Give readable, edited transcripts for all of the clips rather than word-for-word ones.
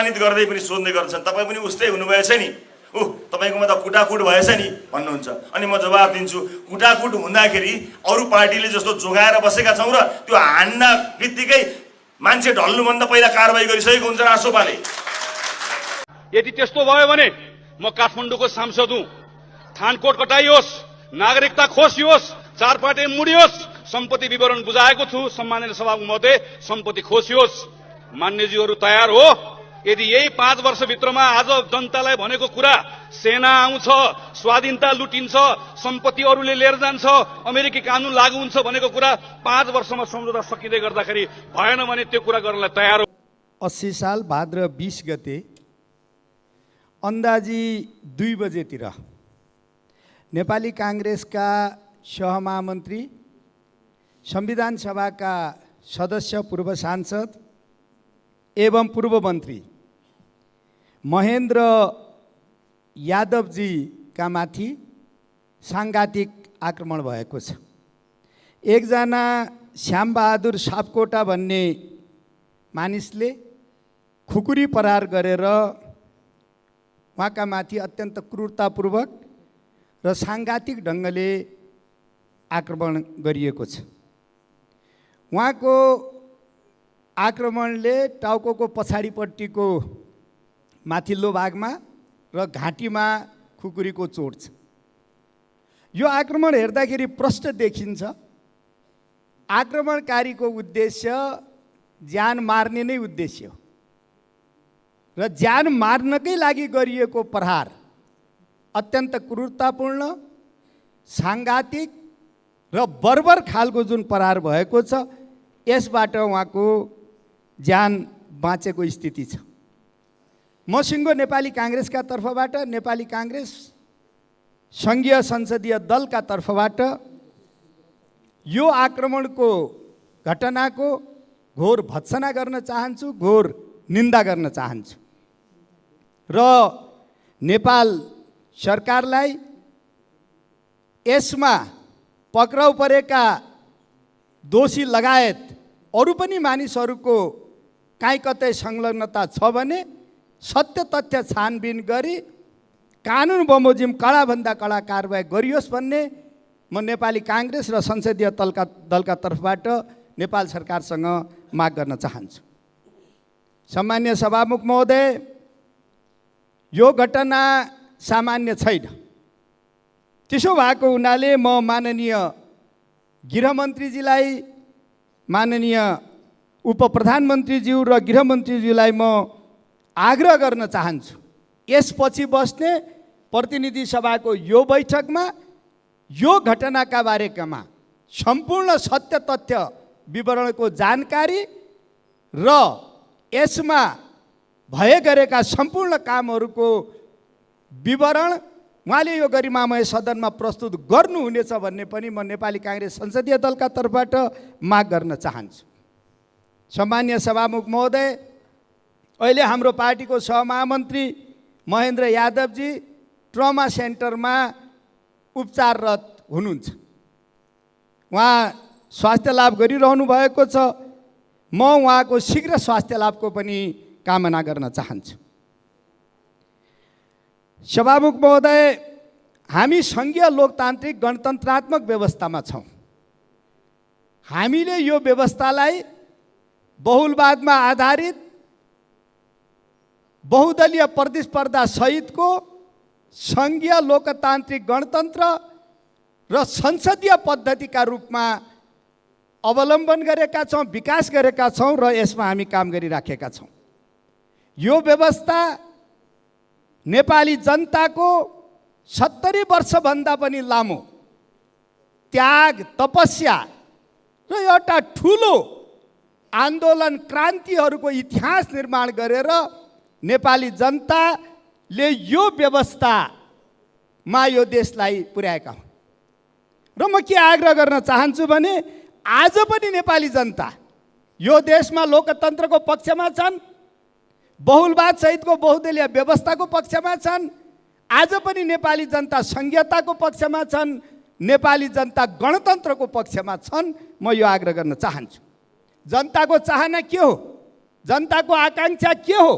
अपमानित गर्दै पनि सोध्ने गर्छन्, तपाईँ पनि उस्तै हुनुभएछ नि, तपाईँकोमा त कुटाकुट भएछ नि भन्नुहुन्छ। अनि म जवाब दिन्छु, कुटाकुट हुँदाखेरि अरू पार्टीले जस्तो जोगाएर बसेका छौँ र त्यो हान्न बित्तिकै मान्छे ढल्नुभन्दा पहिला कारबाही गरिसकेको हुन्छ रासोपाले। यदि त्यस्तो भयो भने म काठमाडौँको सांसद हुँ, थानकोट कटाइयोस्, नागरिकता खोसियोस्, चारपाटे मुडियोस्, सम्पत्ति विवरण बुझाएको छु, सम्माननीय सभामुख महोदय, सम्पत्ति खोसियोस्। मान्यज्यूहरू तयार हो? यदि यही 5 वर्षभित्रमा आज जनतालाई भनेको कुरा सेना आउँछ, स्वाधीनता लुटिन्छ, सम्पत्ति अरूले लिएर जान्छ, अमेरिकी कानून लागू हुन्छ भनेको कुरा 5 वर्षमा सम्झौता सकिँदै गर्दाखेरि भएन भने त्यो कुरा गर्नलाई तयार हो। 80 साल भाद्र 20 गते अन्दाजी 2 बजेतिर नेपाली कांग्रेसका सहमहामन्त्री, संविधान सभाका सदस्य, पूर्व सांसद एवं पूर्व मन्त्री महेन्द्र यादवजीका माथि सांघातिक आक्रमण भएको छ। एकजना श्यामबहादुर सापकोटा भन्ने मानिसले खुकुरी प्रहार गरेर उहाँका माथि अत्यन्त क्रूरतापूर्वक र सांघातिक ढङ्गले आक्रमण गरिएको छ। उहाँको आक्रमणले टाउको पछाडिपट्टिको माथिल्लो भागमा र घाँटीमा खुकुरीको चोट छ। यो आक्रमण हेर्दाखेरि प्रष्ट देखिन्छ आक्रमणकारीको उद्देश्य ज्यान मार्ने नै उद्देश्य हो र ज्यान मार्नकै लागि गरिएको प्रहार अत्यन्त क्रूरतापूर्ण, सांघातिक र बर्बर खालको जुन प्रहार भएको छ, यसबाट उहाँको ज्यान बाँचेको स्थिति छ। मसिङ्गो नेपाली कांग्रेसका तर्फबाट, नेपाली कांग्रेस संघीय संसदीय दलका तर्फबाट यो आक्रमणको घटनाको घोर भत्सना गर्न चाहन्छु, घोर निन्दा गर्न चाहन्छु र नेपाल सरकारलाई यसमा पक्राउ परेका दोषी लगायत अरू पनि मानिसहरूको काहीँ कतै संलग्नता छ भने सत्य तथ्य छानबिन गरी कानुन बमोजिम कडाभन्दा कडा कारबाही गरियोस् भन्ने म नेपाली कांग्रेस र संसदीय दलका तर्फबाट नेपाल सरकारसँग माग गर्न चाहन्छु। सम्माननीय सभामुख महोदय, यो घटना सामान्य छैन। त्यसो भएको हुनाले म माननीय गृहमन्त्रीजीलाई, माननीय उपप्रधानमन्त्रीज्यू र गृहमन्त्रीज्यूलाई म आग्रह गर्न चाहन्छु, यसपछि बस्ने प्रतिनिधि सभाको यो बैठकमा यो घटनाका बारेमा सम्पूर्ण सत्य तथ्य विवरणको जानकारी र यसमा भए गरेका सम्पूर्ण कामहरूको विवरण उहाँले यो गरिमामय सदनमा प्रस्तुत गर्नुहुनेछ भन्ने पनि म नेपाली कांग्रेस संसदीय दलका तर्फबाट माग गर्न चाहन्छु। सम्माननीय सभामुख महोदय, अहिले हाम्रो पार्टीको सहमहामन्त्री महेन्द्र यादवजी ट्रमा सेन्टरमा उपचाररत हुनुहुन्छ। उहाँ स्वास्थ्य लाभ गरिरहनु भएको छ। म उहाँको शीघ्र स्वास्थ्य लाभको पनि कामना गर्न चाहन्छु। सभामुख महोदय, हामी संघीय लोकतान्त्रिक गणतन्त्रात्मक व्यवस्थामा छौँ। हामीले यो व्यवस्थालाई बहुलवादमा आधारित बहुदलीय प्रतिस्पर्धा सहितको संघीय लोकतान्त्रिक गणतन्त्र र संसदीय पद्धतिका रूपमा अवलम्बन गरेका छौँ, विकास गरेका छौँ र यसमा हामी काम गरिराखेका छौँ। यो व्यवस्था नेपाली जनताको 70 वर्षभन्दा पनि लामो त्याग, तपस्या र एउटा ठुलो आन्दोलन, क्रान्तिहरूको इतिहास निर्माण गरेर नेपाली जनताले यो व्यवस्थामा यो देशलाई पुर्याएका हुन्। र म के आग्रह गर्न चाहन्छु भने आज पनि नेपाली जनता यो देशमा लोकतन्त्रको पक्षमा छन्, बहुलवाद सहितको बहुदलीय व्यवस्थाको पक्षमा छन्। आज पनि नेपाली जनता संघीयताको पक्षमा छन्, नेपाली जनता गणतन्त्रको पक्षमा छन्। म यो आग्रह गर्न चाहन्छु। जनताको चाहना के हो, जनताको आकांक्षा के हो,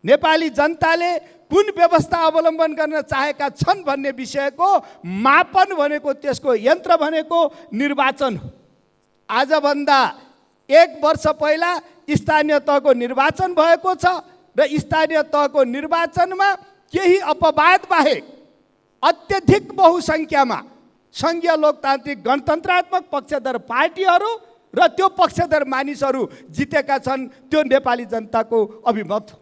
नेपाली जनताले कुन व्यवस्था अवलम्बन गर्न चाहेका छन् भन्ने विषयको मापन भनेको, त्यसको यन्त्र भनेको निर्वाचन हो। आजभन्दा 1 वर्ष पहिला स्थानीय तहको निर्वाचन भएको छ र स्थानीय तहको निर्वाचनमा केही अपवाद बाहेक अत्यधिक बहुसङ्ख्यामा सङ्घीय लोकतान्त्रिक गणतन्त्रात्मक पक्षधर पार्टीहरू र त्यो पक्षधर मानिसहरू जितेका छन्। त्यो नेपाली जनताको अभिमत हो।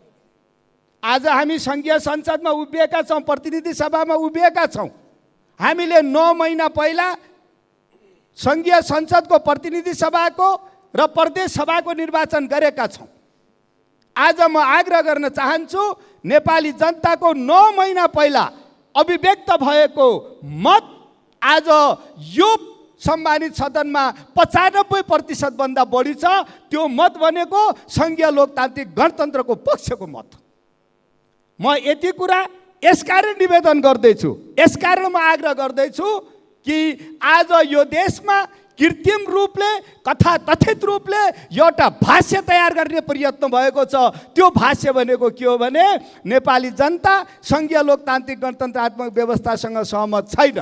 आज हामी सङ्घीय संसदमा उभिएका छौँ, प्रतिनिधि सभामा उभिएका छौँ। हामीले 9 महिना पहिला सङ्घीय संसदको प्रतिनिधि सभाको र प्रदेश सभाको निर्वाचन गरेका छौँ। आज म आग्रह गर्न चाहन्छु, नेपाली जनताको 9 महिना पहिला अभिव्यक्त भएको मत आज यो सम्मानित सदनमा 95% भन्दा बढी छ। त्यो मत भनेको सङ्घीय लोकतान्त्रिक गणतन्त्रको पक्षको मत। म यति कुरा यसकारण निवेदन गर्दैछु, यसकारण म आग्रह गर्दैछु कि आज यो देशमा कृत्रिम रूपले कथाकथित रूपले एउटा भाष्य तयार गर्ने प्रयत्न भएको छ। त्यो भाष्य भनेको के हो भने नेपाली जनता सङ्घीय लोकतान्त्रिक गणतन्त्रात्मक व्यवस्थासँग सहमत छैन।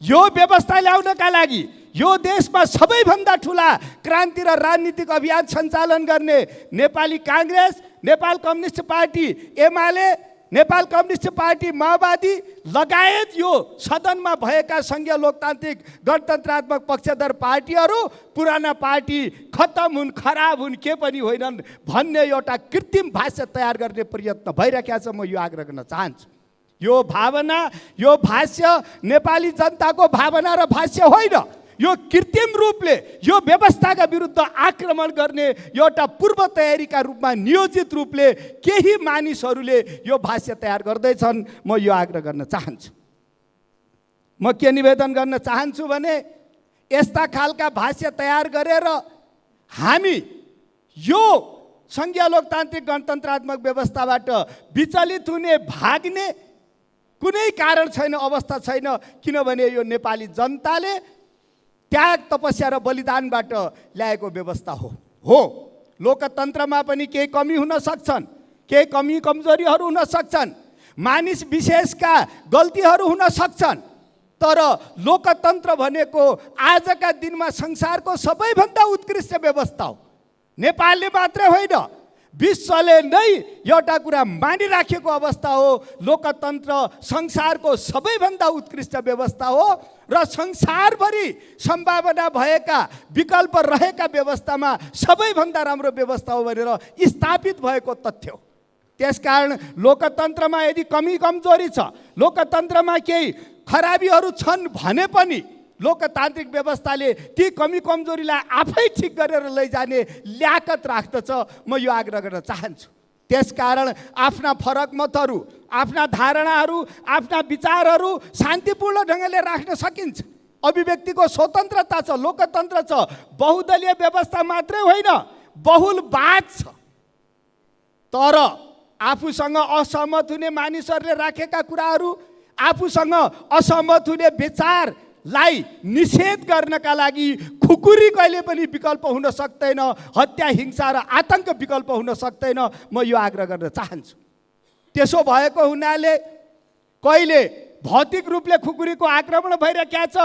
यो व्यवस्था ल्याउनका लागि यो देशमा सबैभन्दा ठुला क्रान्ति र राजनीतिक अभियान सञ्चालन गर्ने Nepali Congress, Nepal communist party Emale, Nepal communist party माओवादी लगायत यो सदनमा भएका सङ्घीय लोकतान्त्रिक गणतन्त्रात्मक पक्षधर पार्टीहरू पुराना पार्टी खत्तम हुन्, खराब हुन्, के पनि होइनन् भन्ने एउटा कृत्रिम भाष्य तयार गर्ने प्रयत्न भइरहेको छ। म यो आग्रह गर्न चाहन्छु। यो भावना, यो भाष्य नेपाली जनताको भावना र भाष्य होइन। यो कृत्रिम रूपले यो व्यवस्थाका विरुद्ध आक्रमण गर्ने एउटा पूर्व तयारीका रूपमा नियोजित रूपले केही मानिसहरूले यो भाष्य तयार गर्दैछन्। म यो आग्रह गर्न चाहन्छु। म के निवेदन गर्न चाहन्छु भने यस्ता खालका भाष्य तयार गरेर हामी यो सङ्घीय लोकतान्त्रिक गणतन्त्रात्मक व्यवस्थाबाट विचलित हुने, भाग्ने कुनै कारण छैन, अवस्था छैन। किनभने यो नेपाली जनताले त्याग, तपस्या र बलिदानबाट ल्याएको व्यवस्था हो। लोकतन्त्रमा पनि केही कमी हुन सक्छन्, केही कमी कमजोरीहरू हुन सक्छन्, मानिस विशेषका गल्तीहरू हुन सक्छन्, तर लोकतन्त्र भनेको आजका दिनमा संसारको सबैभन्दा उत्कृष्ट व्यवस्था हो। नेपालले मात्रै होइन, विश्वले नै एउटा कुरा मानिराखेको अवस्था हो। लोकतन्त्र संसारको सबैभन्दा उत्कृष्ट व्यवस्था हो र संसारभरि सम्भावना भएका, विकल्प रहेका व्यवस्थामा सबैभन्दा राम्रो व्यवस्था हो भनेर स्थापित भएको तथ्य हो। त्यसकारण लोकतन्त्रमा यदि कमी कमजोरी छ, लोकतन्त्रमा केही खराबीहरू छन् भने पनि लोकतान्त्रिक व्यवस्थाले ती कमी कमजोरीलाई आफै ठिक गरेर लैजाने ल्याकत राख्दछ। म यो आग्रह गर्न चाहन्छु। त्यसकारण आफ्ना फरक मतहरू, आफ्ना धारणाहरू, आफ्ना विचारहरू शान्तिपूर्ण ढङ्गले राख्न सकिन्छ। अभिव्यक्तिको स्वतन्त्रता छ, लोकतन्त्र छ। बहुदलीय व्यवस्था मात्रै होइन, बहुलवाद छ। तर आफूसँग असहमत हुने मानिसहरूले राखेका कुराहरू, आफूसँग असहमत हुने विचारलाई निषेध गर्नका लागि खुकुरी कहिले पनि विकल्प हुन सक्दैन, हत्या, हिंसा र आतंक विकल्प हुन सक्दैन। म यो आग्रह गर्न चाहन्छु। त्यसो भएको हुनाले कहिले भौतिक रूपले खुकुरीको आक्रमण भइरहेको छ,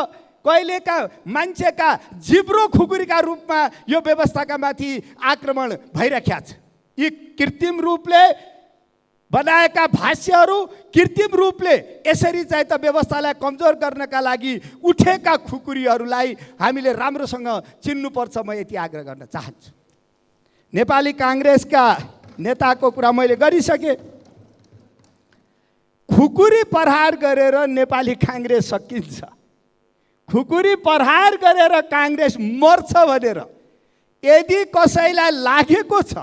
कहिलेका मान्छेका जिब्रो खुकुरीका रूपमा यो व्यवस्थाका माथि आक्रमण भइरहेको छ। यी कृत्रिम रूपले बनाएका भाष्यहरू, कृत्रिम रूपले यसरी चाहिँ त व्यवस्थालाई कमजोर गर्नका लागि उठेका खुकुरीहरूलाई हामीले राम्रोसँग चिन्नुपर्छ। म यति आग्रह गर्न चाहन्छु। नेपाली काङ्ग्रेसका नेताको कुरा मैले गरिसकेँ। खुकुरी प्रहार गरेर नेपाली काङ्ग्रेस सकिन्छ, खुकुरी प्रहार गरेर काङ्ग्रेस मर्छ भनेर यदि कसैलाई लागेको छ,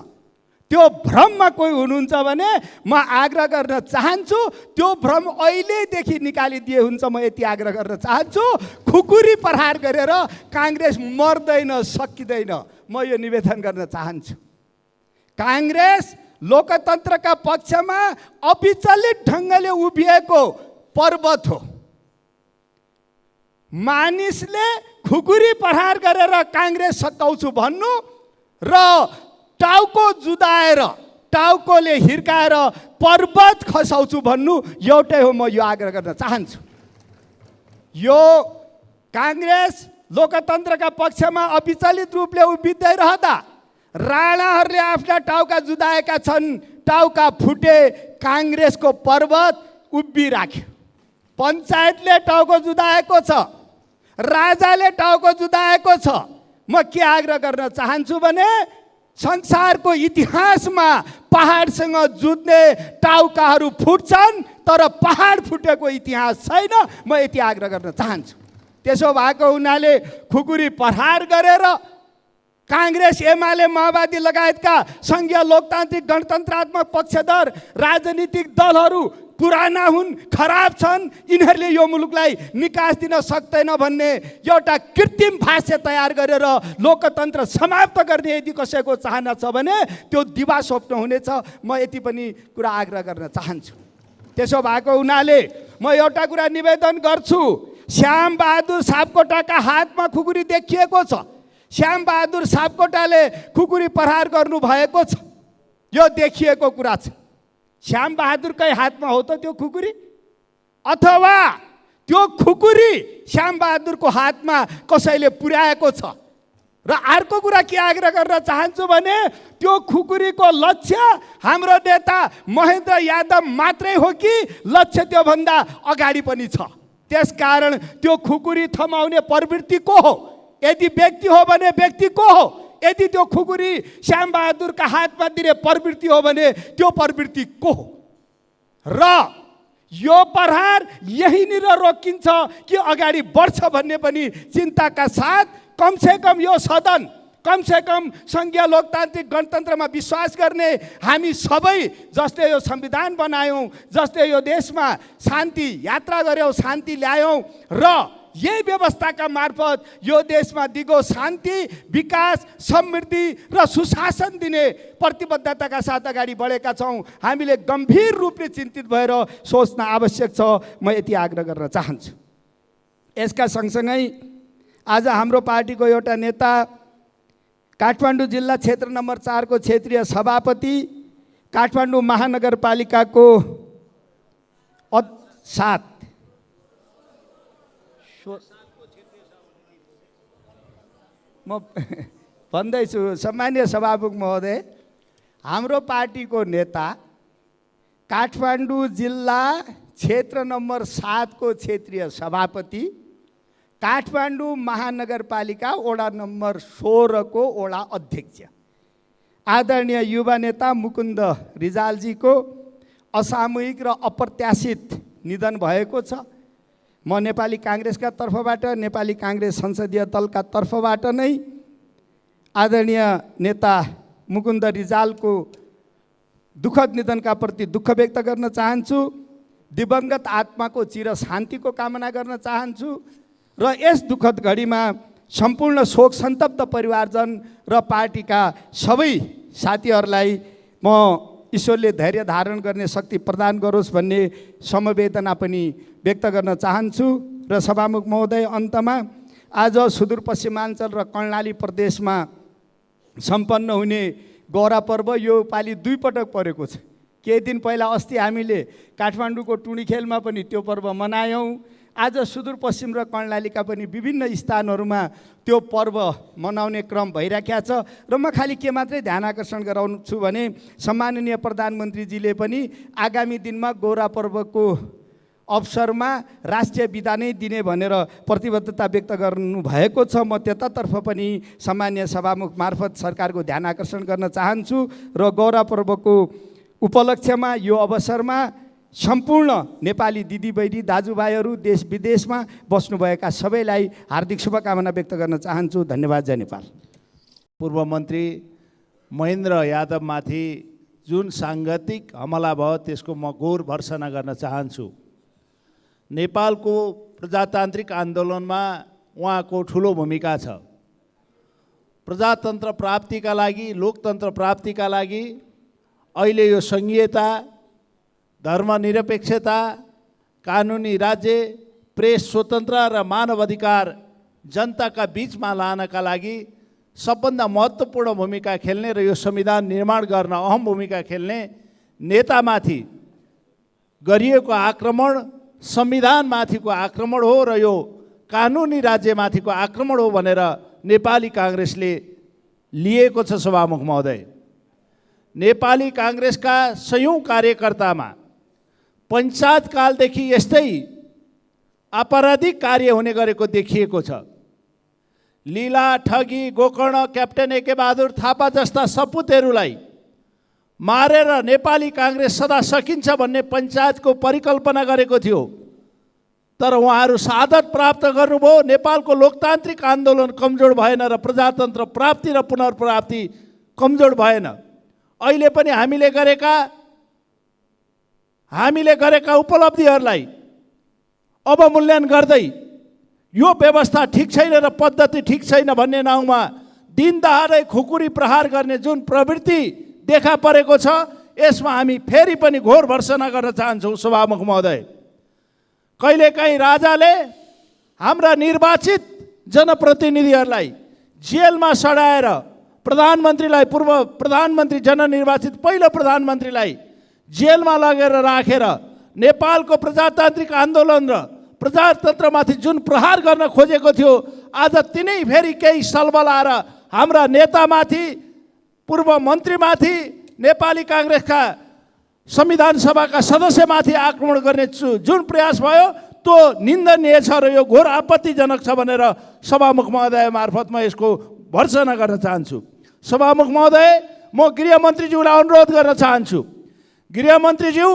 त्यो भ्रममा कोही हुनुहुन्छ भने म आग्रह गर्न चाहन्छु त्यो भ्रम अहिलेदेखि निकालिदिए हुन्छ। म यति आग्रह गर्न चाहन्छु, खुकुरी प्रहार गरेर काङ्ग्रेस मर्दैन, सकिँदैन। म यो निवेदन गर्न चाहन्छु। काङ्ग्रेस लोकतन्त्रका पक्षमा अविचलित ढङ्गले उभिएको पर्वत हो। मानिसले खुकुरी प्रहार गरेर काङ्ग्रेस सकाउँछु भन्नु र टाउको जुदाएर टाउकोले हिर्काएर पर्वत खसाउँछु भन्नु एउटै हो। म यो आग्रह गर्न चाहन्छु। यो काङ्ग्रेस लोकतन्त्रका पक्षमा अविचलित रूपले उभिँदै रहँदा राणाहरूले आफ्ना टाउका जुदाएका छन्। टाउका फुटे, काङ्ग्रेसको पर्वत उभिराख्यो। पञ्चायतले टाउको जुदाएको छ, राजाले टाउको जुदाएको छ। म के आग्रह गर्न चाहन्छु भने संसारको इतिहासमा पहाडसँग जुझ्ने टाउकाहरू फुट्छन्, तर पहाड फुटेको इतिहास छैन। म यति आग्रह गर्न चाहन्छु। त्यसो भएको हुनाले खुकुरी प्रहार गरेर काङ्ग्रेस, एमाले, माओवादी लगायतका सङ्घीय लोकतान्त्रिक गणतन्त्रात्मक पक्षधर राजनीतिक दलहरू पुराना हुन्, खराब छन्, यिनीहरूले यो मुलुकलाई निकास दिन सक्दैन भन्ने एउटा कृत्रिम भाष्य तयार गरेर लोकतन्त्र समाप्त गर्ने यदि कसैको चाहना छ भने त्यो दिवा स्वप्न हुनेछ। म यति पनि कुरा आग्रह गर्न चाहन्छु। त्यसो भएको हुनाले म एउटा कुरा निवेदन गर्छु। श्याम बहादुर सापकोटाका हातमा खुकुरी देखिएको छ। श्याम बहादुर सापकोटाले खुकुरी प्रहार गर्नुभएको छ, यो देखिएको कुरा छ। श्याम बहादुरकै हातमा हो त त्यो खुकुरी, अथवा त्यो खुकुरी श्याम बहादुरको हातमा कसैले पुर्याएको छ? र अर्को कुरा के आग्रह गर्न चाहन्छु भने त्यो खुकुरीको लक्ष्य हाम्रो नेता महेन्द्र यादव मात्रै हो कि लक्ष्य त्योभन्दा अगाडि पनि छ? त्यसकारण त्यो खुकुरी थमाउने प्रवृत्ति को हो? यदि व्यक्ति हो भने व्यक्ति को हो? यदि त्यो खुकुरी श्याम बहादुरका हातमा दिने प्रवृत्ति हो भने त्यो प्रवृत्ति को हो? र यो प्रहार यहीँनिर रोकिन्छ कि अगाडि बढ्छ भन्ने पनि चिन्ताका साथ कमसेकम यो सदन, कमसेकम सङ्घीय लोकतान्त्रिक गणतन्त्रमा विश्वास गर्ने हामी सबै जसले यो संविधान बनायौँ, जसले यो देशमा शान्ति यात्रा गऱ्यौँ, शान्ति ल्यायौँ र यही व्यवस्थाका मार्फत यो देशमा दिगो शान्ति, विकास, समृद्धि र सुशासन दिने प्रतिबद्धताका साथ अगाडि बढेका छौँ। हामीले गम्भीर रूपले चिन्तित भएर सोच्न आवश्यक छ। म यति आग्रह गर्न चाहन्छु। यसका सँगसँगै आज हाम्रो पार्टीको एउटा नेता, काठमाडौँ जिल्ला क्षेत्र नम्बर 4 को क्षेत्रीय सभापति, काठमाडौँ महानगरपालिकाको 7 म भन्दैछु, सम्मानीय सभामुख महोदय, हाम्रो पार्टीको नेता काठमाडौँ जिल्ला क्षेत्र नम्बर 7 को क्षेत्रीय सभापति, काठमाडौँ महानगरपालिका वडा नम्बर 16 को वडा अध्यक्ष, आदरणीय युवा नेता मुकुन्द रिजालजीको असामूहिक र अप्रत्याशित निधन भएको छ। म नेपाली काङ्ग्रेसका तर्फबाट, नेपाली काङ्ग्रेस संसदीय दलका तर्फबाट नै आदरणीय नेता मुकुन्द रिजालको दुःखद निधनका प्रति दुःख व्यक्त गर्न चाहन्छु। दिवंगत आत्माको चिर शान्तिको कामना गर्न चाहन्छु र यस दुःखद घडीमा सम्पूर्ण शोक सन्तप्त परिवारजन र पार्टीका सबै साथीहरूलाई म ईश्वरले धैर्य धारण गर्ने शक्ति प्रदान गरोस् भन्ने समवेदना पनि व्यक्त गर्न चाहन्छु। र सभामुख महोदय, अन्तमा आज सुदूरपश्चिमाञ्चल र कर्णाली प्रदेशमा सम्पन्न हुने गौरा पर्व यो पालि 2 पटक परेको छ। केही दिन पहिला अस्ति हामीले काठमाडौँको टुँडीखेलमा पनि त्यो पर्व मनायौँ। आज सुदूरपश्चिम र कर्णालीका पनि विभिन्न स्थानहरूमा त्यो पर्व मनाउने क्रम भइराखेको छ। र म खालि के मात्रै ध्यान आकर्षण गराउँछु भने सम्माननीय प्रधानमन्त्रीजीले पनि आगामी दिनमा गौरा पर्वको अवसरमा राष्ट्रिय बिदा नै दिने भनेर प्रतिबद्धता व्यक्त गर्नुभएको छ। म त्यतातर्फ पनि सम्माननीय सभामुख मार्फत सरकारको ध्यान आकर्षण गर्न चाहन्छु र गौरा पर्वको उपलक्ष्यमा यो अवसरमा सम्पूर्ण नेपाली दिदीबहिनी दाजुभाइहरू देश विदेशमा बस्नुभएका सबैलाई हार्दिक शुभकामना व्यक्त गर्न चाहन्छु। धन्यवाद। जय नेपाल। पूर्व मन्त्री महेन्द्र यादवमाथि जुन साङ्गतिक हमला भयो त्यसको म घोर भर्त्सना गर्न चाहन्छु। नेपालको प्रजातान्त्रिक आन्दोलनमा उहाँको ठुलो भूमिका छ। प्रजातन्त्र प्राप्तिका लागि, लोकतन्त्र प्राप्तिका लागि अहिले यो सङ्घीयता, धर्मनिरपेक्षता, कानुनी राज्य, प्रेस स्वतन्त्र र मानव अधिकार जनताका बीचमा लानका लागि सबभन्दा महत्त्वपूर्ण भूमिका खेल्ने र यो संविधान निर्माण गर्न अहम भूमिका खेल्ने नेतामाथि गरिएको आक्रमण संविधानमाथिको आक्रमण हो र यो कानुनी राज्यमाथिको आक्रमण हो भनेर नेपाली काङ्ग्रेसले लिएको छ। सभामुख महोदय, नेपाली काङ्ग्रेसका सयौं कार्यकर्तामा पञ्चायतकालदेखि यस्तै आपराधिक कार्य हुने गरेको देखिएको छ। लीला, ठगी, गोकर्ण, क्याप्टेन एके बहादुर थापा जस्ता सपुतहरूलाई मारेर नेपाली काङ्ग्रेस सदा सकिन्छ भन्ने पञ्चायतको परिकल्पना गरेको थियो, तर उहाँहरू शहादत प्राप्त गर्नुभयो। नेपालको लोकतान्त्रिक आन्दोलन कमजोर भएन र प्रजातन्त्र प्राप्ति र पुनर्प्राप्ति कमजोर भएन। अहिले पनि हामीले गरेका उपलब्धिहरूलाई अवमूल्यन गर्दै यो व्यवस्था ठिक छैन र पद्धति ठिक छैन भन्ने नाउँमा दिनदहाडै खुकुरी प्रहार गर्ने जुन प्रवृत्ति देखा परेको छ, यसमा हामी फेरि पनि घोर भर्त्सना गर्न चाहन्छौँ। सभामुख महोदय, कहिलेकाहीँ राजाले हाम्रा निर्वाचित जनप्रतिनिधिहरूलाई जेलमा सडाएर प्रधानमन्त्रीलाई, पूर्व प्रधानमन्त्री जननिर्वाचित पहिलो प्रधानमन्त्रीलाई जेलमा लगेर राखेर नेपालको प्रजातान्त्रिक आन्दोलन र प्रजातन्त्रमाथि जुन प्रहार गर्न खोजेको थियो, आज तिनै फेरि केही सलबल आएर हाम्रा नेतामाथि, पूर्व मन्त्रीमाथि, नेपाली काङ्ग्रेसका संविधान सभाका सदस्यमाथि आक्रमण गर्ने जुन प्रयास भयो त्यो निन्दनीय छ र यो घोर आपत्तिजनक छ भनेर सभामुख महोदय मार्फत म यसको भर्त्सना गर्न चाहन्छु। सभामुख महोदय, म गृहमन्त्रीज्यूलाई अनुरोध गर्न चाहन्छु। गृहमन्त्रीज्यू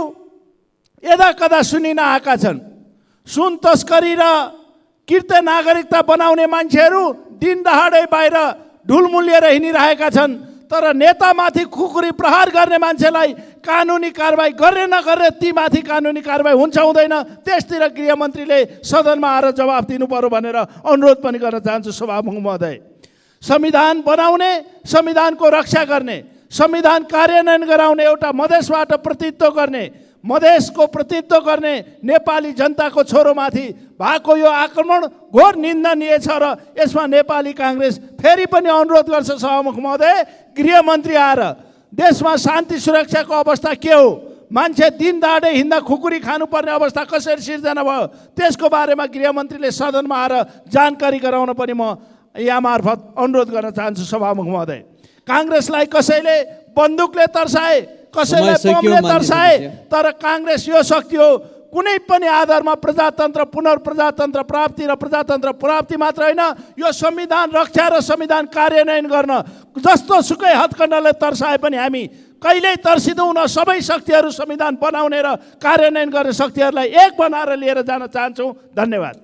यदा कदा सुनिन आएका छन्। सुन तस्करी र कृत्य नागरिकता बनाउने मान्छेहरू दिन दहाडै बाहिर ढुलमुलिएर हिँडिरहेका छन्, तर नेतामाथि खुकुरी प्रहार गर्ने मान्छेलाई कानुनी कारबाही गर्ने नगर्ने तीमाथि कानुनी कारबाही हुन्छ हुँदैन, त्यसतिर गृहमन्त्रीले सदनमा आएर जवाफ दिनु पर्यो भनेर अनुरोध पनि गर्न चाहन्छु। सभामुख महोदय, संविधान बनाउने, संविधानको रक्षा गर्ने, संविधान कार्यान्वयन गराउने, एउटा मधेसबाट प्रतिनिधित्व गर्ने, मधेसको प्रतिनिधित्व गर्ने नेपाली जनताको छोरोमाथि भएको यो आक्रमण घोर निन्दनीय छ र यसमा नेपाली काङ्ग्रेस फेरि पनि अनुरोध गर्छ। सभामुख महोदय, गृहमन्त्री आएर देशमा शान्ति सुरक्षाको अवस्था के हो, मान्छे दिन दहाडै हिँड्दा खुकुरी खानुपर्ने अवस्था कसरी सिर्जना भयो, त्यसको बारेमा गृहमन्त्रीले सदनमा आएर जानकारी गराउन पनि म यहाँ मार्फत अनुरोध गर्न चाहन्छु। सभामुख महोदय, काङ्ग्रेसलाई कसैले बन्दुकले तर्साए, कसैले बमले तर्साए, तर काङ्ग्रेस यो शक्ति हो कुनै पनि आधारमा प्रजातन्त्र, पुनर्प्रजातन्त्र प्राप्ति र प्रजातन्त्र प्राप्ति मात्र होइन, यो संविधान रक्षा र संविधान कार्यान्वयन गर्न जस्तो सुकै हत्कण्डाले तर्साए पनि हामी कहिल्यै तर्सिँदैनौँ। सबै शक्तिहरू संविधान बनाउने र कार्यान्वयन गर्ने शक्तिहरूलाई एक बनाएर लिएर जान चाहन्छौँ। धन्यवाद।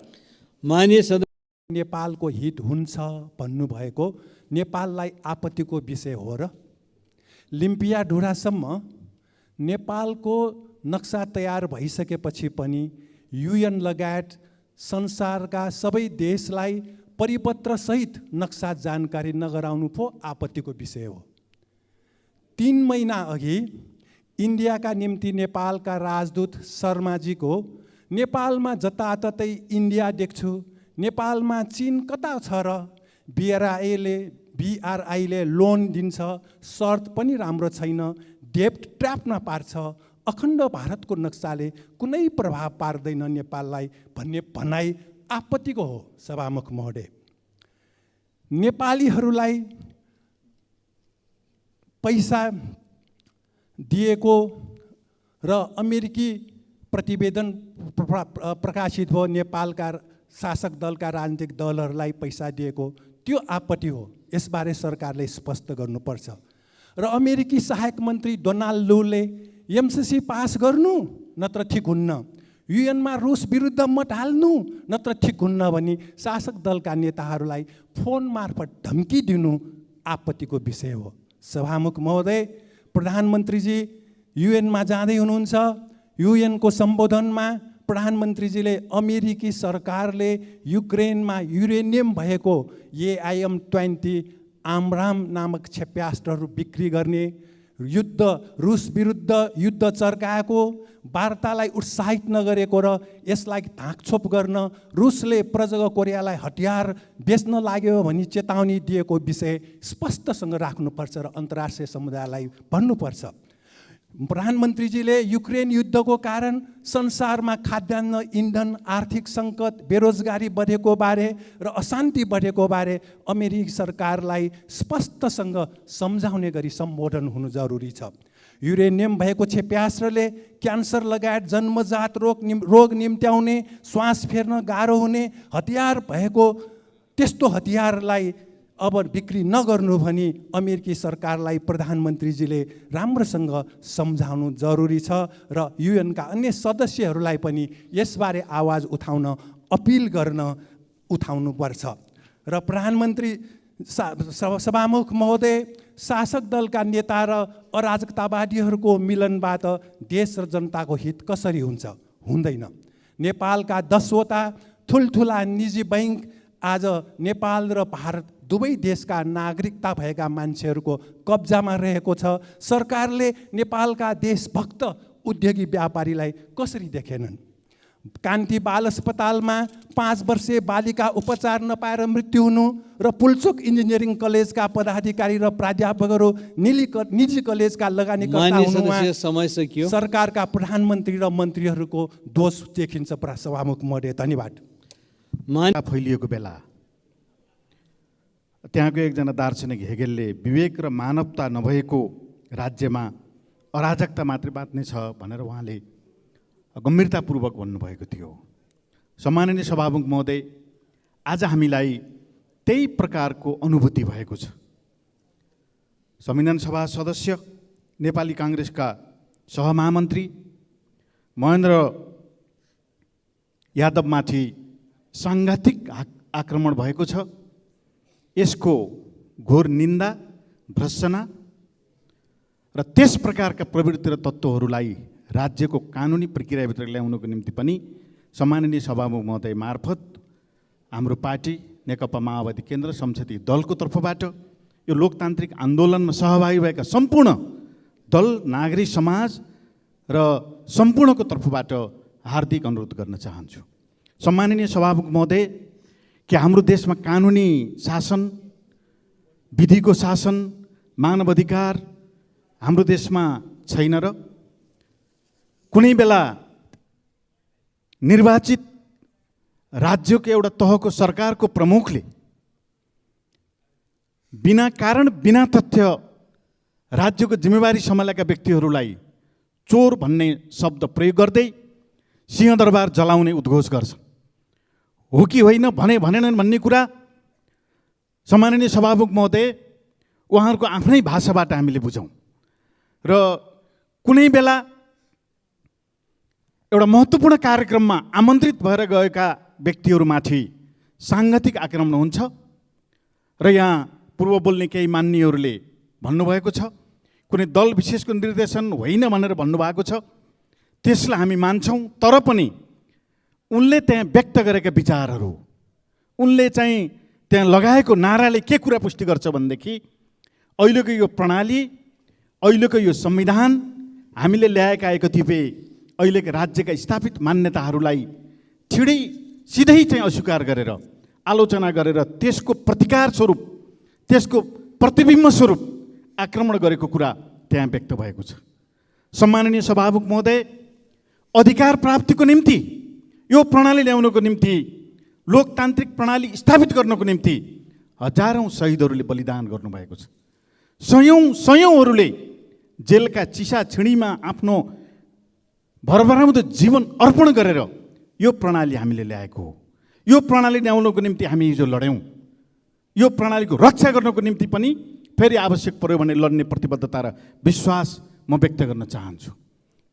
माननीय सदस्य, नेपालको हित हुन्छ भन्नुभएको नेपाललाई आपत्तिको विषय हो र लिम्पिया ढुरासम्म नेपालको नक्सा तयार भइसकेपछि पनि युएन लगायत संसारका सबै देशलाई परिपत्रसहित नक्सा जानकारी नगराउनु पो आपत्तिको विषय हो। 3 महिना अघि इन्डियाका निम्ति नेपालका राजदूत शर्माजीको नेपालमा जताततै इन्डिया देख्छु, नेपालमा चीन कता छ र BRI-ले लोन दिन्छ, शर्त पनि राम्रो छैन, डेब्ट ट्र्यापमा पार्छ, अखण्ड भारतको नक्साले कुनै प्रभाव पार्दैन नेपाललाई भन्ने भनाइ आपत्तिको हो। सभामुख महोदय, नेपालीहरूलाई पैसा दिएको र अमेरिकी प्रतिवेदन प्रकाशित भयो, नेपालका शासक दलका राजनीतिक दलहरूलाई पैसा दिएको, त्यो आपत्ति हो। यसबारे सरकारले स्पष्ट गर्नुपर्छ। र अमेरिकी सहायक मन्त्री डोनाल्ड लूले MCC पास गर्नु नत्र ठिक हुन्न, युएनमा रुस विरुद्ध मत हाल्नु नत्र ठिक हुन्न भनी शासक दलका नेताहरूलाई फोन मार्फत धम्की दिनु आपत्तिको विषय हो। सभामुख महोदय, प्रधानमन्त्रीजी युएनमा जाँदै हुनुहुन्छ, युएनको सम्बोधनमा प्रधानमन्त्रीजीले अमेरिकी सरकारले युक्रेनमा युरेनियम भएको AIM-20 आमराम नामक क्षेप्यास्त्रहरू बिक्री गर्ने, रुस विरुद्ध युद्ध चर्काएको, वार्तालाई उत्साहित नगरेको र यसलाई धाकछोप गर्न रुसले प्रजाको कोरियालाई हतियार बेच्न लाग्यो भनी चेतावनी दिएको विषय स्पष्टसँग राख्नुपर्छ र अन्तर्राष्ट्रिय समुदायलाई भन्नुपर्छ। प्रधानमन्त्रीजीले युक्रेन युद्धको कारण संसारमा खाद्यान्न, इन्धन, आर्थिक सङ्कट, बेरोजगारी बढेको बारे र अशान्ति बढेको बारे अमेरिकी सरकारलाई स्पष्टसँग सम्झाउने गरी सम्बोधन हुनु जरुरी छ। युरेनियम भएको क्षेप्यास्त्रले क्यान्सर लगायत जन्मजात रोग निम्त्याउने, श्वास फेर्न गाह्रो हुने हतियार भएको त्यस्तो हतियारलाई अब बिक्री नगर्नु भनी अमेरिकी सरकारलाई प्रधानमन्त्रीजीले राम्रोसँग सम्झाउनु जरुरी छ र युएनका अन्य सदस्यहरूलाई पनि यसबारे आवाज उठाउन अपिल गर्न उठाउनुपर्छ। र प्रधानमन्त्री सभामुख महोदय, शासक दलका नेता र अराजकतावादीहरूको मिलनबाट देश र जनताको हित कसरी हुन्छ? हुँदैन। नेपालका 10वटा ठुल्ठुला निजी बैङ्क आज नेपाल र भारत दुवै देशका नागरिकता भएका मान्छेहरूको कब्जामा रहेको छ। सरकारले नेपालका देशभक्त उद्योगी व्यापारीलाई कसरी देखेनन्? कान्ति बाल अस्पतालमा 5 वर्षीय बालिका उपचार नपाएर मृत्यु हुनु र पुल्चोक इन्जिनियरिङ कलेजका पदाधिकारी र प्राध्यापकहरू निजी कलेजका लगानीकर्ता हुनुमा सरकारका प्रधानमन्त्री र मन्त्रीहरूको दोष देखिन्छ। सभामुख महोदय, धन्यवाद। फैलिएको बेला त्यहाँको एकजना दार्शनिक हेगेलले विवेक र मानवता नभएको राज्यमा अराजकता मात्रै बाँच्ने छ भनेर उहाँले गम्भीरतापूर्वक भन्नुभएको थियो। सम्माननीय सभामुख महोदय, आज हामीलाई त्यही प्रकारको अनुभूति भएको छ। संविधान सभा सदस्य, नेपाली काङ्ग्रेसका सहमहामन्त्री महेन्द्र यादवमाथि साङ्घातिक आक्रमण भएको छ। यसको घोर निन्दा, भर्त्सना र त्यस प्रकारका प्रवृत्ति र तत्त्वहरूलाई राज्यको कानुनी प्रक्रियाभित्र ल्याउनको निम्ति पनि सम्माननीय सभामुख महोदय मार्फत हाम्रो पार्टी नेकपा माओवादी केन्द्र संसदीय दलको तर्फबाट यो लोकतान्त्रिक आन्दोलनमा सहभागी भएका सम्पूर्ण दल, नागरिक समाज र सम्पूर्णको तर्फबाट हार्दिक अनुरोध गर्न चाहन्छु। सम्माननीय सभामुख महोदय, कि हाम्रो देशमा कानुनी शासन, विधिको शासन, मानव अधिकार हाम्रो देशमा छैन र कुनै बेला निर्वाचित राज्यको एउटा तहको सरकारको प्रमुखले बिना कारण, बिना तथ्य राज्यको जिम्मेवारी सम्हालेका व्यक्तिहरूलाई चोर भन्ने शब्द प्रयोग गर्दै सिंहदरबार जलाउने उद्घोष गर्छ। हो कि होइन, भनेनन् भन्ने कुरा सम्माननीय सभामुख महोदय उहाँहरूको आफ्नै भाषाबाट हामीले बुझौँ। र कुनै बेला एउटा महत्त्वपूर्ण कार्यक्रममा आमन्त्रित भएर गएका व्यक्तिहरूमाथि साङ्घातिक आक्रमण हुन्छ र यहाँ पूर्व बोल्ने केही मान्यहरूले भन्नुभएको छ कुनै दल विशेषको निर्देशन होइन भनेर भन्नुभएको छ। त्यसलाई हामी मान्छौँ, तर पनि उनले त्यहाँ व्यक्त गरेका विचारहरू, उनले चाहिँ त्यहाँ लगाएको नाराले के कुरा पुष्टि गर्छ भनेदेखि अहिलेको यो प्रणाली, अहिलेको यो संविधान, हामीले ल्याएका कतिपय अहिलेका राज्यका स्थापित मान्यताहरूलाई सिधै चाहिँ अस्वीकार गरेर, आलोचना गरेर त्यसको प्रतिकार स्वरूप, त्यसको प्रतिबिम्ब स्वरूप आक्रमण गरेको कुरा त्यहाँ व्यक्त भएको छ। सम्माननीय सभामुख महोदय, अधिकार प्राप्तिको निम्ति, यो प्रणाली ल्याउनको निम्ति, लोकतान्त्रिक प्रणाली स्थापित गर्नको निम्ति हजारौँ शहीदहरूले बलिदान गर्नुभएको छ। सयौँहरूले जेलका चिसा छिँडीमा आफ्नो भरभराउँदो जीवन अर्पण गरेर यो प्रणाली हामीले ल्याएको हो। यो प्रणाली ल्याउनको निम्ति हामी हिजो लड्यौँ। यो प्रणालीको रक्षा गर्नको निम्ति पनि फेरि आवश्यक पर्यो भने लड्ने प्रतिबद्धता र विश्वास म व्यक्त गर्न चाहन्छु।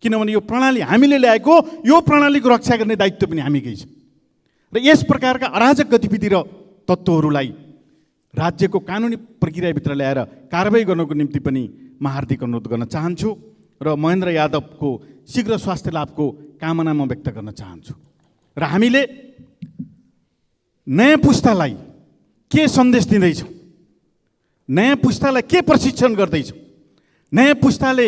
किनभने यो प्रणाली हामीले ल्याएको, यो प्रणालीको रक्षा गर्ने दायित्व पनि हामीकै छ र यस प्रकारका अराजक गतिविधि र तत्त्वहरूलाई राज्यको कानुनी प्रक्रियाभित्र ल्याएर कारबाही गर्नको निम्ति पनि म हार्दिक अनुरोध गर्न चाहन्छु र महेन्द्र यादवको शीघ्र स्वास्थ्य लाभको कामना म व्यक्त गर्न चाहन्छु। र हामीले नयाँ पुस्तालाई के सन्देश दिँदैछौँ, नयाँ पुस्तालाई के प्रशिक्षण गर्दैछौँ, नयाँ पुस्ताले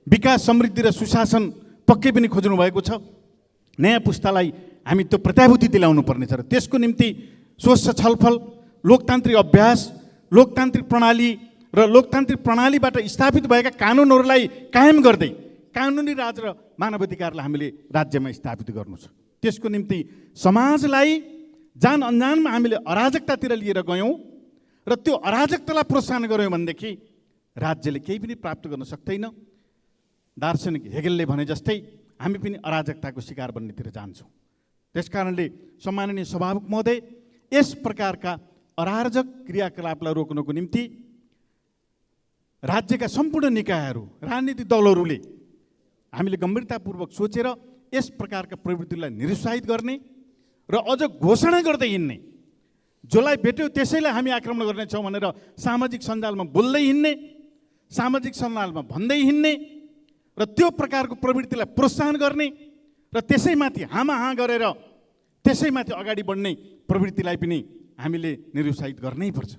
विकास, समृद्धि र सुशासन पक्कै पनि खोज्नु भएको छ। नयाँ पुस्तालाई हामी त्यो प्रत्याभूति दिलाउनु पर्नेछ र त्यसको निम्ति स्वच्छ छलफल, लोकतान्त्रिक अभ्यास, लोकतान्त्रिक प्रणाली र लोकतान्त्रिक प्रणालीबाट स्थापित भएका कानुनहरूलाई कायम गर्दै कानुनी राज र मानवाधिकारलाई हामीले राज्यमा स्थापित गर्नु छ। त्यसको निम्ति समाजलाई जान अनजानमा हामीले अराजकतातिर लिएर गयौँ र त्यो अराजकतालाई प्रोत्साहन गऱ्यौँ भनेदेखि राज्यले केही पनि प्राप्त गर्न सक्दैन। दार्शनिक हेगेलले भने जस्तै हामी पनि अराजकताको शिकार बन्नेतिर जान्छौँ। त्यसकारणले सम्माननीय सभामुख महोदय, यस प्रकारका अराजक क्रियाकलापलाई रोक्नको निम्ति राज्यका सम्पूर्ण निकायहरू, राजनीतिक दलहरूले हामीले गम्भीरतापूर्वक सोचेर यस प्रकारका प्रवृत्तिलाई निरुत्साहित गर्ने र अझ घोषणा गर्दै हिँड्ने, जसलाई भेट्यो त्यसैलाई हामी आक्रमण गर्नेछौँ भनेर सामाजिक सञ्जालमा बोल्दै हिँड्ने, सामाजिक सञ्जालमा भन्दै हिँड्ने र त्यो प्रकारको प्रवृत्तिलाई प्रोत्साहन गर्ने र त्यसैमाथि हामाहाँ गरेर त्यसैमाथि अगाडि बढ्ने प्रवृत्तिलाई पनि हामीले निरुत्साहित गर्नै पर्छ।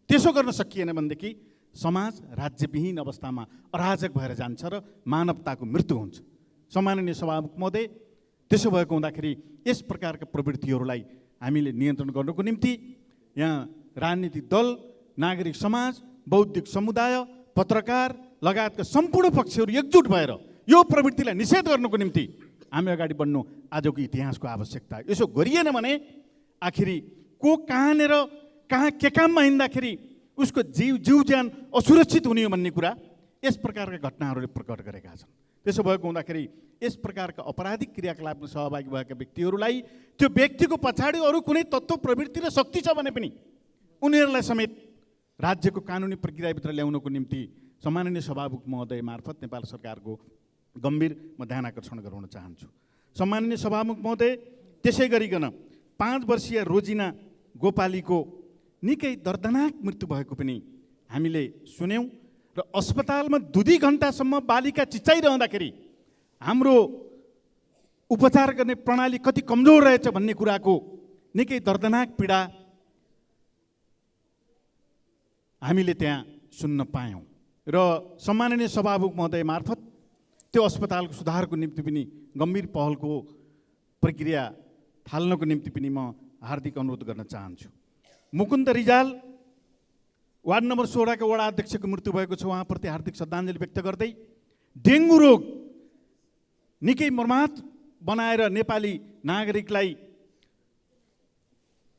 त्यसो गर्न सकिएन भनेदेखि समाज राज्यविहीन अवस्थामा अराजक भएर जान्छ र मानवताको मृत्यु हुन्छ। सम्माननीय सभामुख महोदय, त्यसो भएको हुँदाखेरि यस प्रकारका प्रवृत्तिहरूलाई हामीले नियन्त्रण गर्नको निम्ति यहाँ राजनीतिक दल, नागरिक समाज, बौद्धिक समुदाय, पत्रकार लगायतका सम्पूर्ण पक्षहरू एकजुट भएर यो प्रवृत्तिलाई निषेध गर्नको निम्ति हामी अगाडि बढ्नु आजको इतिहासको आवश्यकता। यसो गरिएन भने आखिरी को कहाँनिर कहाँ के काममा हिँड्दाखेरि उसको जीव ज्यान असुरक्षित हुने हो भन्ने कुरा यस प्रकारका घटनाहरूले प्रकट गरेका छन्। त्यसो भएको हुँदाखेरि यस प्रकारका अपराधिक क्रियाकलापमा सहभागी भएका व्यक्तिहरूलाई त्यो व्यक्तिको पछाडि अरू कुनै तत्त्व, प्रवृत्ति र शक्ति छ भने पनि उनीहरूलाई समेत राज्यको कानुनी प्रक्रियाभित्र ल्याउनको निम्ति सम्माननीय सभामुख महोदय मार्फत नेपाल सरकारको गम्भीर म ध्यान आकर्षण गराउन चाहन्छु। सम्माननीय सभामुख महोदय, त्यसै गरिकन 5 वर्षीय रोजिना गोपालीको निकै दर्दनाक मृत्यु भएको पनि हामीले सुन्यौँ र अस्पतालमा 2 घन्टासम्म बालिका चिच्चाइरहँदाखेरि हाम्रो उपचार गर्ने प्रणाली कति कमजोर रहेछ भन्ने कुराको निकै दर्दनाक पीडा हामीले त्यहाँ सुन्न पायौँ र सम्माननीय सभामुख महोदय मार्फत त्यो अस्पतालको सुधारको निम्ति पनि गम्भीर पहलको प्रक्रिया थाल्नको निम्ति पनि म हार्दिक अनुरोध गर्न चाहन्छु। मुकुन्द रिजाल वार्ड नम्बर 16 का वडा अध्यक्षको मृत्यु भएको छ, उहाँप्रति हार्दिक श्रद्धाञ्जली व्यक्त गर्दै डेङ्गु रोग निकै मर्माहत बनाएर नेपाली नागरिकलाई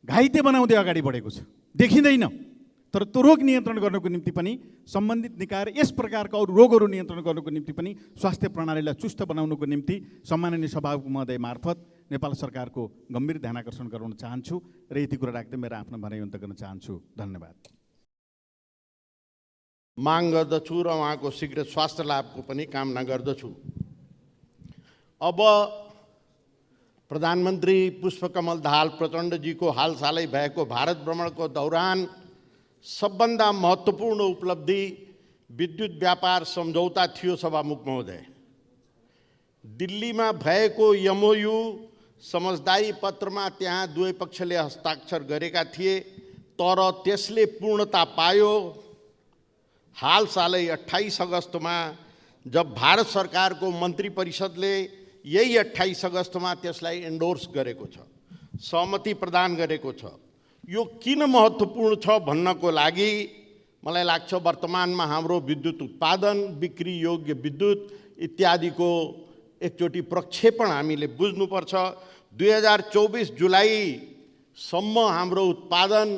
घाइते बनाउँदै अगाडि बढेको छ, देखिँदैन। तर त्यो रोग नियन्त्रण गर्नको निम्ति पनि सम्बन्धित निकाय यस प्रकारका अरू रोगहरू नियन्त्रण गर्नको निम्ति पनि स्वास्थ्य प्रणालीलाई चुस्त बनाउनको निम्ति सम्माननीय सभामुख महोदय मार्फत नेपाल सरकारको गम्भीर ध्यान आकर्षण गराउन चाहन्छु र यति कुरा राख्दै मेरो आफ्नो भनाइ अन्त गर्न चाहन्छु। धन्यवाद। माग गर्दछु र उहाँको शीघ्र स्वास्थ्य लाभको पनि कामना गर्दछु। अब प्रधानमन्त्री पुष्पकमल दाहाल प्रचण्डजीको हालसालै भएको भारत भ्रमणको दौरान सबभन्दा महत्त्वपूर्ण उपलब्धि विद्युत व्यापार सम्झौता थियो। सभामुख महोदय, दिल्लीमा भएको एमओयू समझदारी पत्रमा त्यहाँ दुवै पक्षले हस्ताक्षर गरेका थिए, तर त्यसले पूर्णता पायो हालसालै 28 अगस्तमा जब भारत सरकारको मन्त्री परिषदले यही 28 अगस्तमा त्यसलाई एन्डोर्स गरेको छ, सहमति प्रदान गरेको छ। यो किन महत्त्वपूर्ण छ भन्नको लागि मलाई लाग्छ वर्तमानमा हाम्रो विद्युत उत्पादन, बिक्री योग्य विद्युत इत्यादिको एकचोटि प्रक्षेपण हामीले बुझ्नुपर्छ। 2024 जुलाईसम्म हाम्रो उत्पादन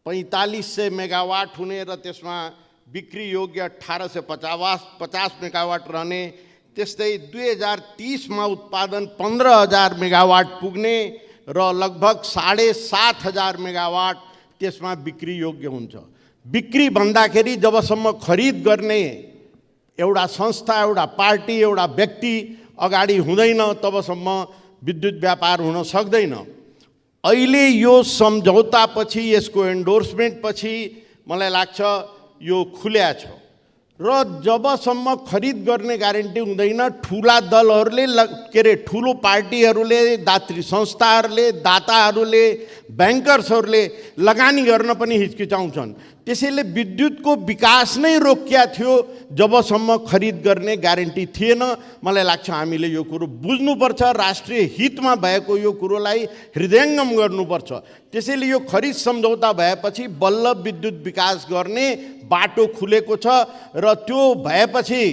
4500 मेगावाट हुने र त्यसमा बिक्री योग्य 1850 मेगावाट रहने, त्यस्तै 2030 मा उत्पादन 15000 मेगावाट पुग्ने र लगभग 7500 मेगावाट त्यसमा बिक्री योग्य हुन्छ। बिक्री भन्दाखेरि जबसम्म खरिद गर्ने एउटा संस्था, एउटा पार्टी, एउटा व्यक्ति अगाडि हुँदैन तबसम्म विद्युत व्यापार हुन सक्दैन। अहिले यो सम्झौतापछि, यसको एन्डोर्समेन्टपछि मलाई लाग्छ यो खुल्या छ र जबसम्म खरिद गर्ने ग्यारेन्टी हुँदैन, ठुला दलहरूले के अरे ठुलो पार्टीहरूले, दात्री संस्थाहरूले, दाताहरूले, ब्याङ्कर्सहरूले लगानी गर्न पनि हिचकिचाउँछन्। त्यसैले विद्युतको विकास नै रोकिया थियो जबसम्म खरिद गर्ने ग्यारेन्टी थिएन। मलाई लाग्छ हामीले यो कुरो बुझ्नुपर्छ, राष्ट्रिय हितमा भएको यो कुरोलाई हृदयङ्गम गर्नुपर्छ। त्यसैले यो खरिद सम्झौता भएपछि बल्ल विद्युत विकास गर्ने बाटो खुलेको छ र त्यो भएपछि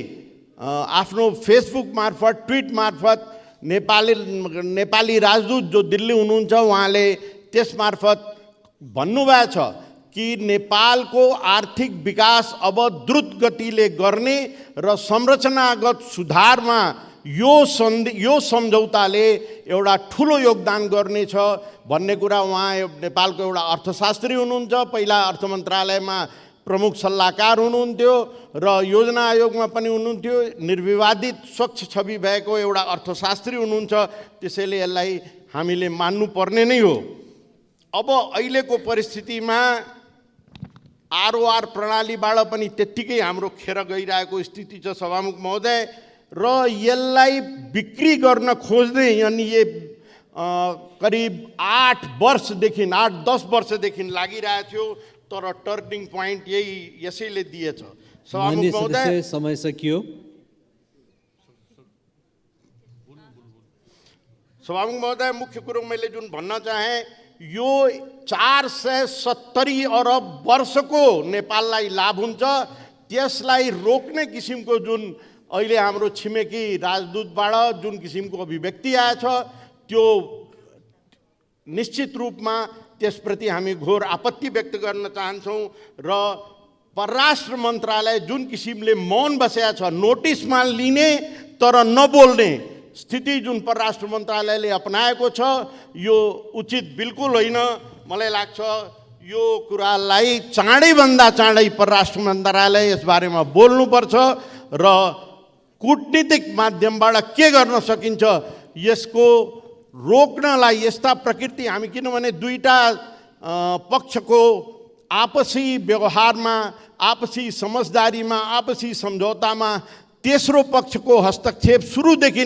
आफ्नो फेसबुक मार्फत, ट्विट मार्फत नेपाली राजदूत जो दिल्ली हुनुहुन्छ उहाँले त्यसमार्फत भन्नुभएको छ कि नेपालको आर्थिक विकास अब द्रुत गतिले गर्ने र संरचनागत सुधारमा यो सम्झौताले एउटा ठुलो योगदान गर्नेछ भन्ने कुरा उहाँ नेपालको एउटा अर्थशास्त्री हुनुहुन्छ, पहिला अर्थ मन्त्रालयमा प्रमुख सल्लाहकार हुनुहुन्थ्यो र योजना आयोगमा पनि हुनुहुन्थ्यो, निर्विवादित स्वच्छ छवि भएको एउटा अर्थशास्त्री हुनुहुन्छ। त्यसैले यसलाई हामीले मान्नुपर्ने नै हो। अब अहिलेको परिस्थितिमा आरओआर प्रणालीबाट पनि त्यत्तिकै हाम्रो खेर गइरहेको स्थिति छ सभामुख महोदय, र यसलाई बिक्री गर्न खोज्ने अनि ये करिब 8-10 वर्षदेखि लागिरहेको थियो, तर टर्निङ पोइन्ट यसैले दिएछ। सभामुख महोदय, समय सकियो। सभामुख महोदय, मुख्य कुरो मैले जुन भन्न चाहेँ, यो 470 अरब वर्षको नेपाललाई लाभ हुन्छ। त्यसलाई रोक्ने किसिमको जुन अहिले हाम्रो छिमेकी राजदूतबाट जुन किसिमको अभिव्यक्ति आएछ, त्यो निश्चित रूपमा त्यसप्रति हामी घोर आपत्ति व्यक्त गर्न चाहन्छौँ। र परराष्ट्र मन्त्रालय जुन किसिमले मौन बसेको छ, नोटिसमा लिने तर नबोल्ने स्थिति जुन परराष्ट्र मन्त्रालयले अपनाएको छ, यो उचित बिल्कुल होइन। मलाई लाग्छ यो कुरालाई चाँडैभन्दा चाँडै परराष्ट्र मन्त्रालय यसबारेमा बोल्नुपर्छ र कूटनीतिक माध्यमबाट के गर्न सकिन्छ यसको रोक्नलाई। यस्ता प्रकृति हामी, किनभने दुईटा पक्षको आपसी व्यवहारमा, आपसी समझदारीमा, आपसी सम्झौतामा तेस्रो पक्षको हस्तक्षेप सुरुदेखि